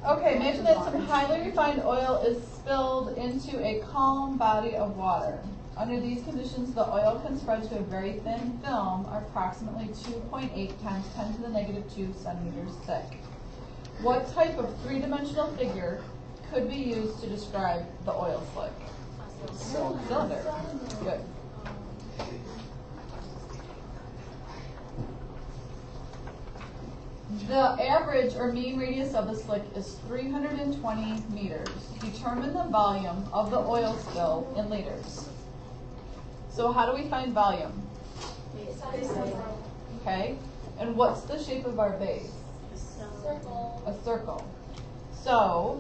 Okay, imagine that some highly refined oil is spilled into a calm body of water. Under these conditions, the oil can spread to a very thin film, approximately 2.8 times 10 to the negative 2 centimeters thick. What type of three-dimensional figure could be used to describe the oil slick? Cylinder. Good. The average or mean radius of the slick is 320 meters. Determine the volume of the oil spill in liters. So how do we find volume? Okay. And what's the shape of our base? Circle. A circle. So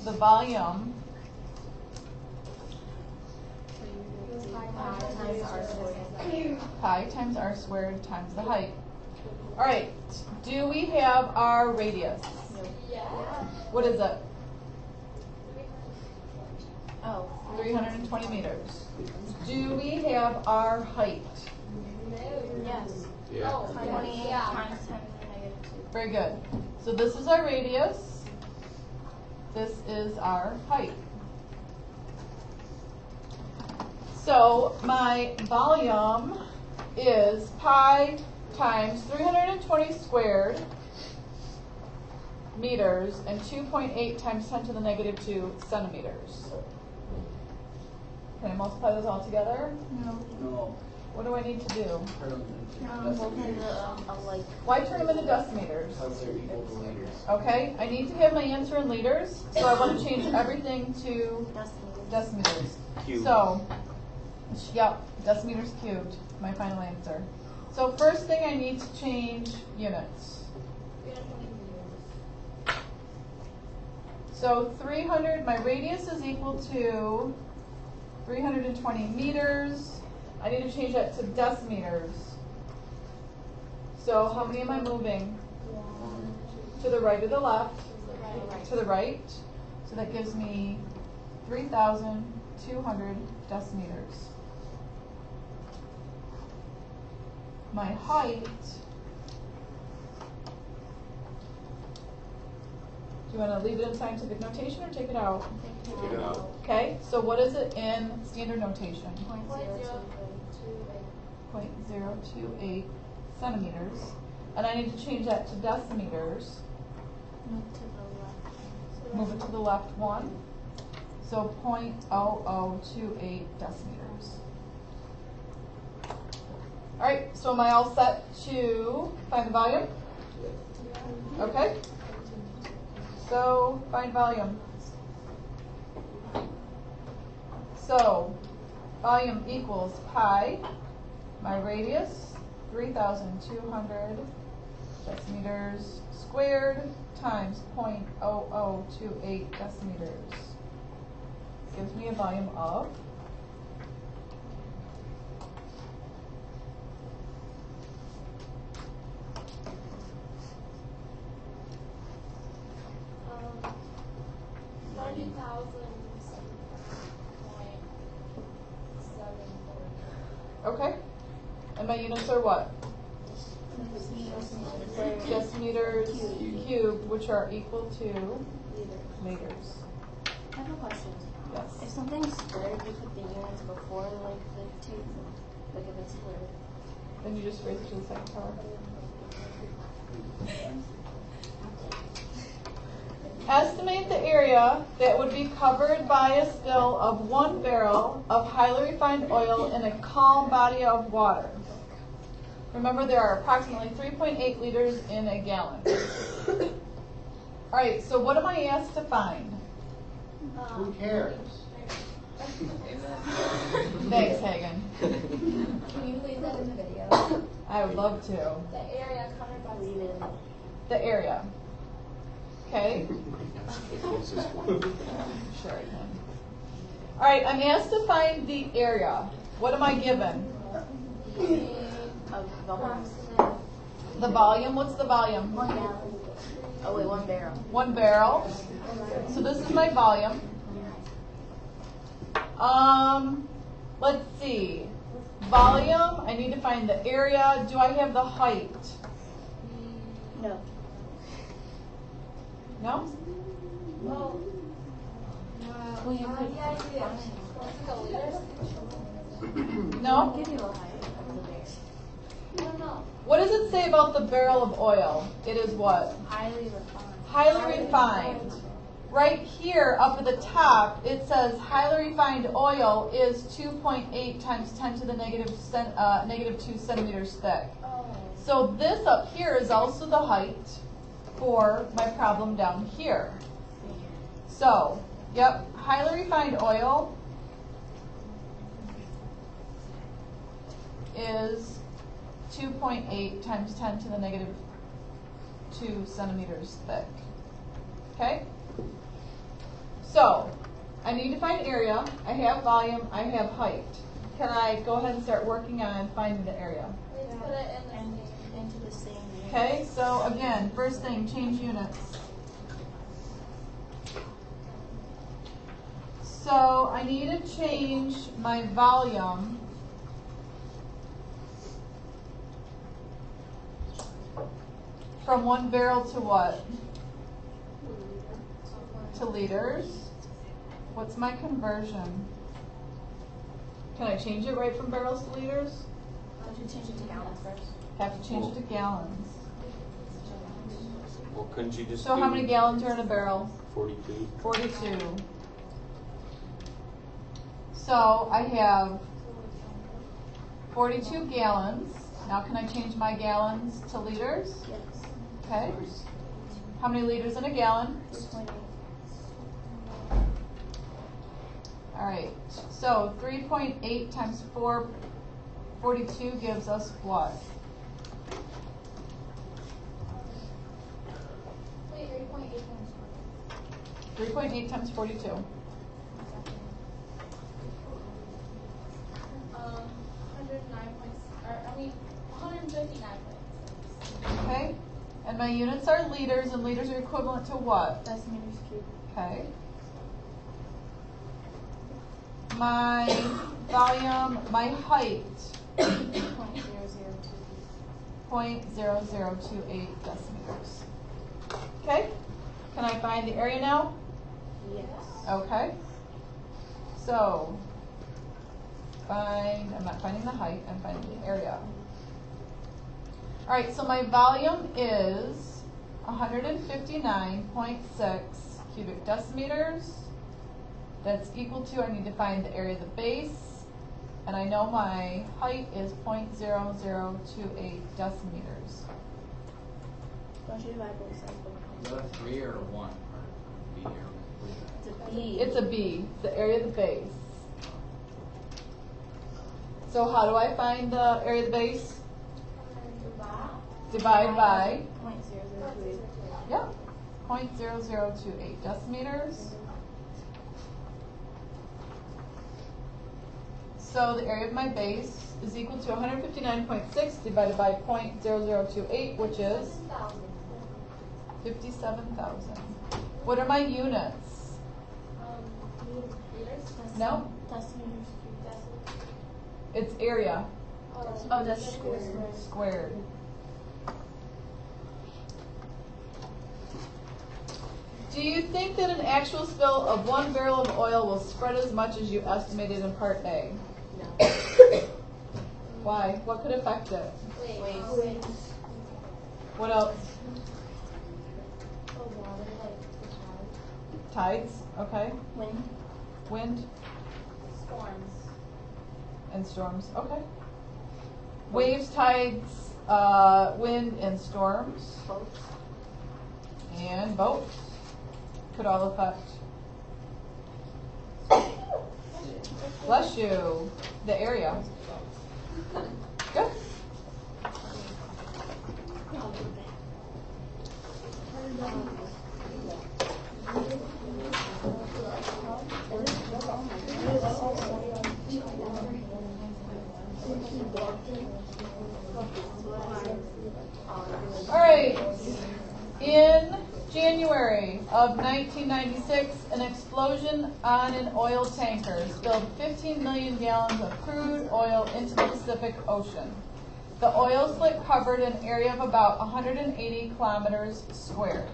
the volume pi times r squared times the height. All right, do we have our radius? Yeah. What is it? Oh. 320 meters. Do we have our height? Yes. Yeah. Oh, 28 times 10 to the negative 2. Very good. So this is our radius. This is our height. So my volume is pi times 320 squared meters and 2.8 times 10 to the negative 2 centimeters. Can I multiply those all together? No. What do I need to do? Like. Why turn them into decimeters? Because they're equal to liters. Okay, I need to have my answer in liters, so I want to change everything to decimeters. Cubed. So, yep, decimeters cubed, my final answer. So first thing I need to change units. So 300, my radius is equal to 320 meters. I need to change that to decimeters. So how many am I moving? To the right or the left? To the right. So that gives me 3,200 decimeters. My height, do you want to leave it in scientific notation or take it out? Take it out. Okay, so what is it in standard notation? 0.028 centimeters. And I need to change that to decimeters. Move it to the left one. So 0.0028 decimeters. All right, so am I all set to find the volume? Okay. So find volume. So volume equals pi, my radius, 3,200 decimeters squared times 0.0028 decimeters. Gives me a volume of 90,000.74. Okay. And my units are what? Decimeters cubed, which are equal to liters. I have a question. Yes. If something's squared, you put the units before like the 2, like if it's squared. Then you just raise it to the second power. Estimate the area that would be covered by a spill of 1 barrel of highly refined oil in a calm body of water. Remember, there are approximately 3.8 liters in a gallon. All right, so what am I asked to find? Who cares? Thanks, Hagen. Can you leave that in the video? I would love to. The area covered by leave The area. Okay? Closest one. Sure I can. All right, I'm asked to find the area. What am I given? The volume. What's the volume? 1 gallon. Oh wait, 1 barrel. 1 barrel. So this is my volume. Let's see. Volume, I need to find the area. Do I have the height? No. No? Well, Well, you could yeah, I see it. What's it called, liters? No? give you a height of the bear. No. What does it say about the barrel of oil? It is what? Highly refined. Highly refined. Right here, up at the top, it says highly refined oil is 2.8 times 10 to the negative 2 centimeters thick. Oh. So this up here is also the height for my problem down here. So, yep, highly refined oil is 2.8 times 10 to the negative 2 centimeters thick. Okay? So, I need to find area, I have volume, I have height. Can I go ahead and start working on finding the area? Let's put it in And the into the same unit. Okay, so again, first thing, change units. So I need to change my volume from 1 barrel to what? To liters. What's my conversion? Can I change it right from barrels to liters? Don't you change it to gallons first? Have to change it to gallons. Well, couldn't you just So do how many gallons are in a barrel? 42? 42. So I have 42 gallons. Now can I change my gallons to liters? Yes. Okay. How many liters in a gallon? 3.8. All right. So 3.8 times 42 gives us what? Wait, 3.8 times 3.8 times 42. 159 points. Okay. And my units are liters, and liters are equivalent to what? Decimeters cubed. Okay. My volume, my height, 0.002. 0.0028 decimeters. Okay? Can I find the area now? Yes. Okay. So, I'm not finding the height, I'm finding the area. All right, so my volume is 159.6 cubic decimeters. That's equal to, I need to find the area of the base, and I know my height is 0.0028 decimeters. Don't you divide both sides by Is that a 3 or a 1? Or B or It's a B. It's a B, the area of the base. So how do I find the area of the base? Divide by, 0.0028. yeah, 0.0028 decimeters. So the area of my base is equal to 159.6 divided by 0.0028, which is 57,000. What are my units? No, Decimeters cubed. it's area Oh, that's square. squared. Do you think that an actual spill of 1 barrel of oil will spread as much as you estimated in Part A? No. Why? What could affect it? Wait. What else? The water, like the Tides, okay. Wind. Wind storms. and storms, okay. Waves, tides, wind and storms, Boats. and boats could all affect. Bless you. The area. Good. All right. In January of 1996, an explosion on an oil tanker spilled 15 million gallons of crude oil into the Pacific Ocean. The oil slick covered an area of about 180 kilometers squared.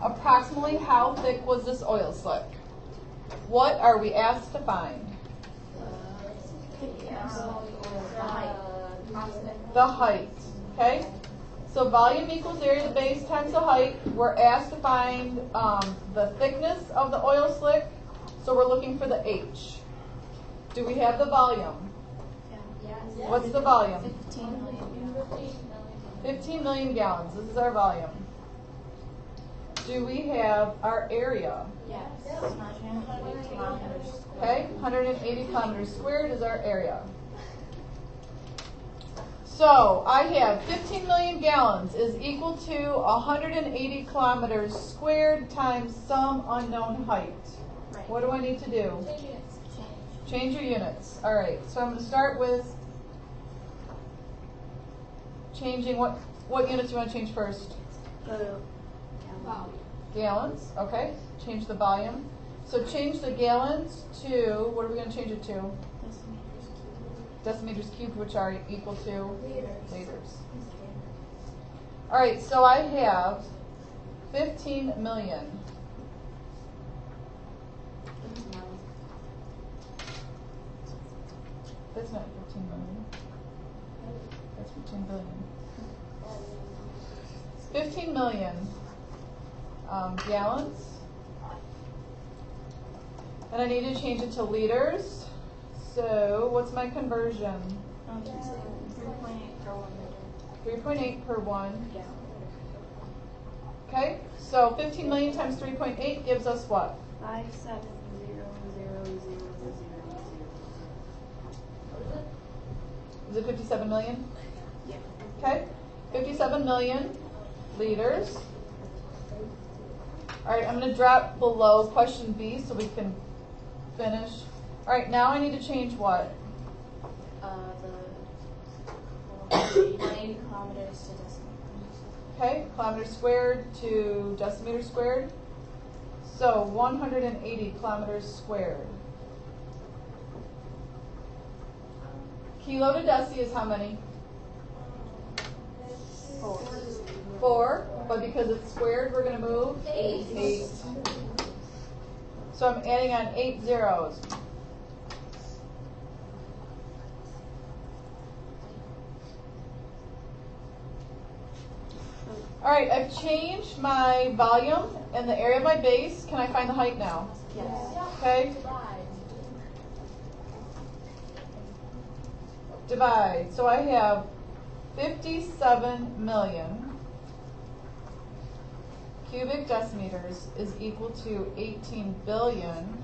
approximately how thick was this oil slick? What are we asked to find? The height, okay? So volume equals area of the base times the height. We're asked to find the thickness of the oil slick, so we're looking for the H. Do we have the volume? What's the volume? 15 million. 15 million gallons. This is our volume. Do we have our area? Yes. 180 kilometers. Okay, 180 kilometers squared is our area. So I have 15 million gallons is equal to 180 kilometers squared times some unknown height. Right. What do I need to do? Change your units. All right, so I'm going to start with changing what units do you want to change first? Gallons, okay. Change the volume. So change the gallons to, what are we going to change it to? Decimeters cubed, which are equal to? Liters. All right, so I have 15 million. That's not 15 million. That's 15 billion. 15 million gallons. And I need to change it to liters. So what's my conversion? 3.8 per 1 liter. 3.8 per 1. Okay, so 15 million times 3.8 gives us what? 570,000,000. Is it 57 million? Yeah. Okay, 57 million liters. All right, I'm going to drop below question B so we can finish. All right, now I need to change what? The 180 kilometers to decimeters. Okay, kilometers squared to decimeters squared. So 180 kilometers squared. Kilo to deci is how many? 4, but because it's squared, we're going to move 8. So I'm adding on 8 zeros. All right, I've changed my volume and the area of my base. Can I find the height now? Yes. Okay. Divide. So I have 57 million cubic decimeters is equal to 18 billion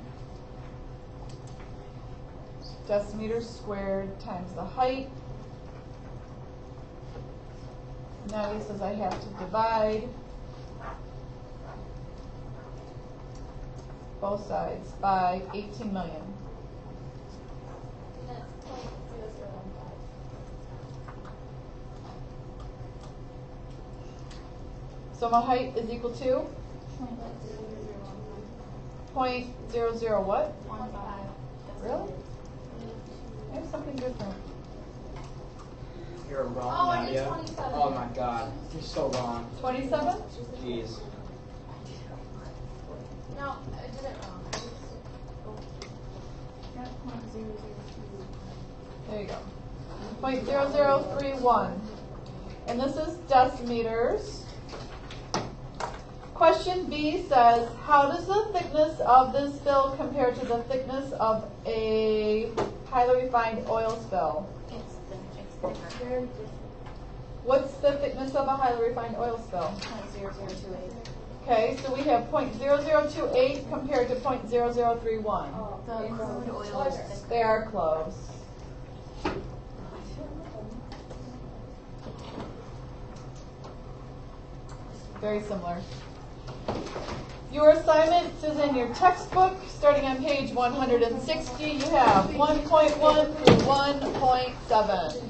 decimeters squared times the height. Now he says I have to divide both sides by 18 million. So my height is equal to 0.00 what? 15. Really? I have something different. You're wrong, Oh, I did Nadia. 27. Oh my god. You're so wrong. 27? Jeez. No, I did it wrong. There you go. 0.0031. And this is decimeters. Question B says, how does the thickness of this spill compare to the thickness of a highly refined oil spill? It's thicker. What's the thickness of a highly refined oil spill? 0.0028. Okay, so we have 0.0028 compared to 0.0031. The crude oil is thicker. They are close. Very similar. Your assignment is in your textbook, starting on page 160. You have 1.1 through 1.7.